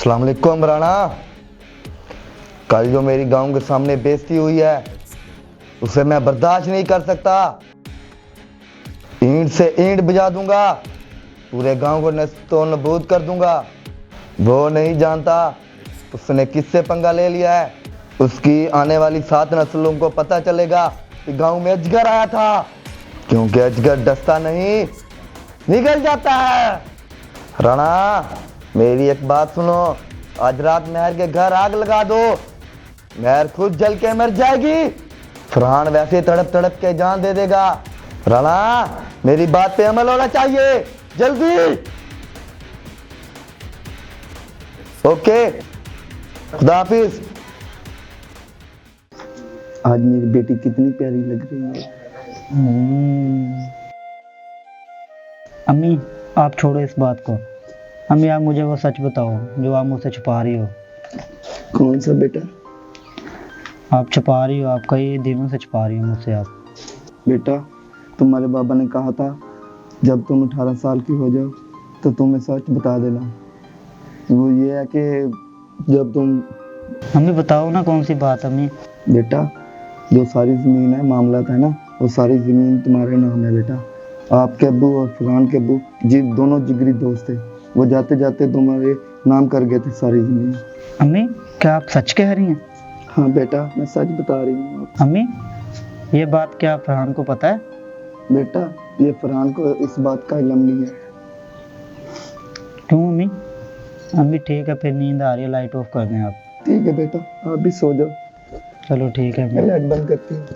अस्सलाम वालेकुम राणा। कल जो मेरी गांव के सामने बेइज्जती हुई है उसे मैं बर्दाश्त नहीं कर सकता। ईंट से ईंट बजा दूंगा, पूरे गांव को नस्तो नबूद कर दूंगा। वो नहीं जानता उसने किससे पंगा ले लिया है। उसकी आने वाली 7 नस्लों को पता चलेगा कि गांव में अजगर आया था, क्योंकि अजगर डसता नहीं, निकल जाता है। राणा, मेरी एक बात सुनो, आज रात मेहर के घर आग लगा दो, मेहर खुद जल के मर जाएगी। फरहान वैसे तड़प तड़प के जान दे देगा। राणा, मेरी बात पे अमल होना चाहिए, जल्दी। ओके, खुदा हाफिज। आज मेरी बेटी कितनी प्यारी लग रही है। अम्मी, आप छोड़ो इस बात को। अम्मी, आप मुझे वो सच बताओ जो आप मुझसे छुपा रही हो। कौन सा बेटा? आप छुपा रही हो, आप कई दिनों से छुपा रही हो मुझसे। आप बेटा, तुम्हारे बाबा ने कहा था जब तुम 18 साल की हो जाओ तो तुम्हें सच बता देना। वो ये है कि जब तुम अम्मी बताओ ना, कौन सी बात अम्मी? बेटा, जो सारी ज़मीन है, मामला था ना, वो सारी ज़मीन तुम्हारे नाम है बेटा। आपके अब्बू और फरहान के अब्बू जी दोनों जिगरी दोस्त थे। वो जाते जाते तुम्हारे नाम कर गए थे सारी ज़मीन। अम्मी, क्या आप सच कह रही हैं? हाँ बेटा, मैं सच बता रही हूँ। अम्मी, ये बात क्या फरहान को पता है? बेटा, ये फरहान को इस बात का इल्म नहीं है। क्यों अम्मी? अम्मी ठीक है, फिर नींद आ रही है, लाइट ऑफ कर दें आप। ठीक है बेटा, आप भी सो जाओ। चलो ठीक है। मैं लाइट बंद करती हूँ।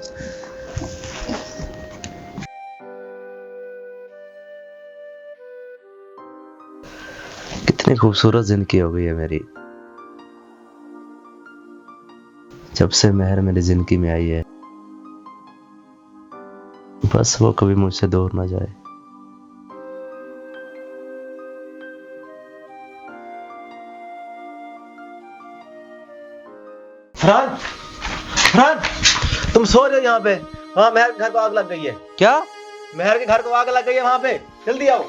कितनी खूबसूरत जिंदगी हो गई है मेरी, जब से मेहर मेरी जिंदगी में आई है। बस वो कभी मुझसे दूर ना जाए। फरहान, फरहान, तुम सो रहे हो यहाँ पे? हाँ, मेहर के घर को आग लग गई है। क्या? मेहर के घर को आग लग गई है वहां पे, जल्दी आओ।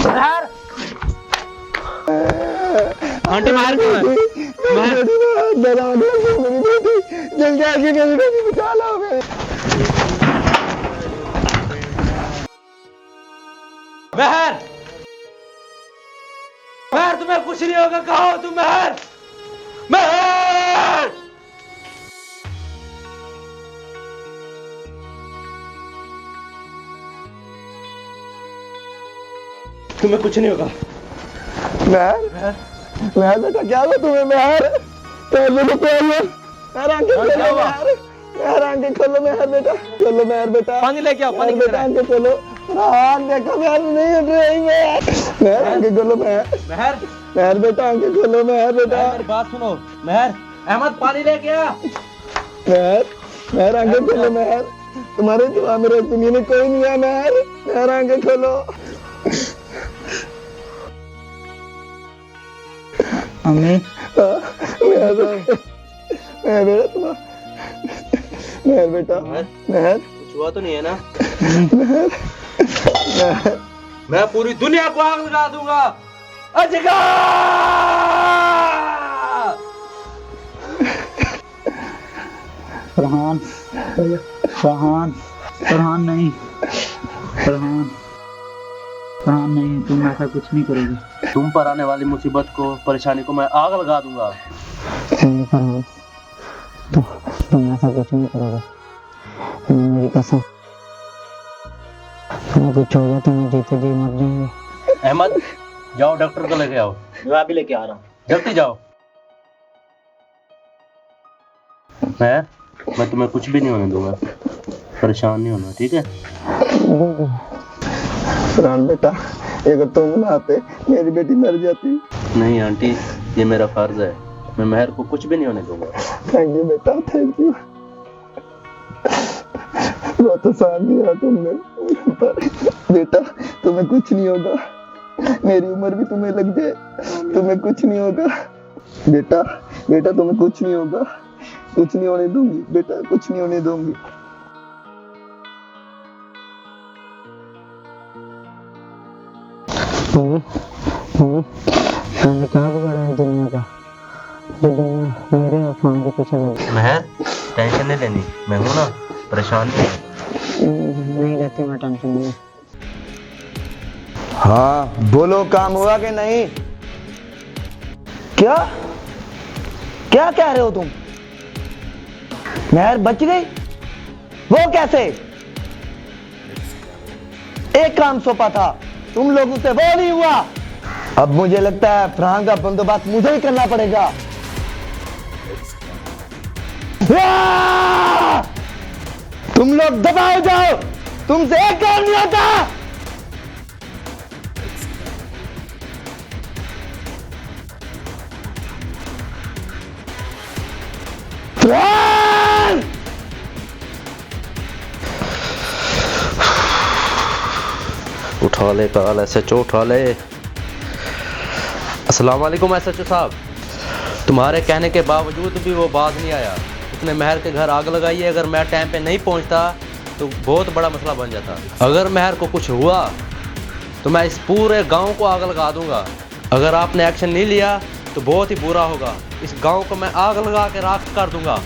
मेहर, आंटी मेहर क्यों है? मेहर, जल्दी आके मेरी बेटी बचा लो। मेहर, मेहर, तुम्हें कुछ नहीं होगा, कहाँ हो तुम? मेहर, मेहर, तुम्हें कुछ नहीं होगा। मेहर, मेहर बेटा, क्या हुआ तुम्हें? मेहर, मेहर आंखें खोलो। मेहर आंखें खोलो। मेहर बेटा, खोलो। मेहर बेटा, पानी लेके आओ, पानी बेटा आंखें खोलो। फरहान देखो, मेहर नहीं उठ रही। मेहर आंखें खोलो। मेहर, मेहर बेटा आंखें खोलो। मेहर बेटा, मेरी बात सुनो। मेहर, अहमद पानी लेके आ। मेहर आंखें खोलो। मेहर, तुम्हारे सिवा मेरे दुनिया में कोई नहीं है। मेहर आंखें खोलो। अम्मी, मेहर बेटा, मेहर, कुछ हुआ तो नहीं है ना? मैं पूरी दुनिया को आग लगा दूंगा। अजगर! फरहान, फरहान, फरहान नहीं, फरहान, फरहान नहीं, तुम ऐसा कुछ नहीं करोगे। तुम पर आने वाली मुसीबत को, परेशानी को मैं आग लगा दूंगा। नहीं फरहान, तुम ऐसा कुछ नहीं करोगे, मेरी कसम। तुम्हें कुछ होगा, तुम्हें जीते जी मर जाएंगे। अहमद, जाओ डॉक्टर को लेके आओ। मैं अभी लेके आ रहा हूँ, जल्दी जाओ। मैं तुम्हें कुछ भी नहीं होने दूंगा, परेशान नहीं होना, ठीक है? फरहान बेटा, अगर तुम ना आते मेरी बेटी मर जाती। नहीं आंटी, ये मेरा फर्ज है, मैं मेहर को कुछ भी नहीं होने दूंगा। थैंक यू बेटा, थैंक यू। बहुत आसान दिया तुमने, पर बेटा तुम्हें कुछ नहीं होगा। मेरी उम्र भी तुम्हें लग जाए, तुम्हें कुछ नहीं होगा। बेटा, बेटा तुम्हें कुछ नहीं होगा, कुछ नहीं होने दूंगी बेटा, कुछ नहीं होने दूंगी। मैंने क्या बिगाड़ा है दुनिया का जो दुनिया मेरे और फान के पीछे लगी। महर टेंशन नहीं लेनी, मैं हूं ना, परेशान नहीं। नहीं रहती मैं टेंशन में। हाँ बोलो, काम हुआ कि नहीं? क्या क्या कह रहे हो तुम? महर बच गई? वो कैसे? एक काम सौंपा था तुम लोगों से, वो नहीं हुआ। अब मुझे लगता है फरहान का बंदोबस्त मुझे ही करना पड़ेगा। तुम लोग दबाओ जाओ, तुमसे एक काम नहीं होता। फरहान! उठा ले कॉल, SHO उठा ले। अस्सलाम वालेकुम SHO साहब, तुम्हारे कहने के बावजूद भी वो बाज नहीं आया। उसने महर के घर आग लगाई है। अगर मैं टाइम पे नहीं पहुंचता तो बहुत बड़ा मसला बन जाता। अगर महर को कुछ हुआ तो मैं इस पूरे गांव को आग लगा दूंगा। अगर आपने एक्शन नहीं लिया तो बहुत ही बुरा होगा। इस गांव को मैं आग लगा के राख कर दूंगा।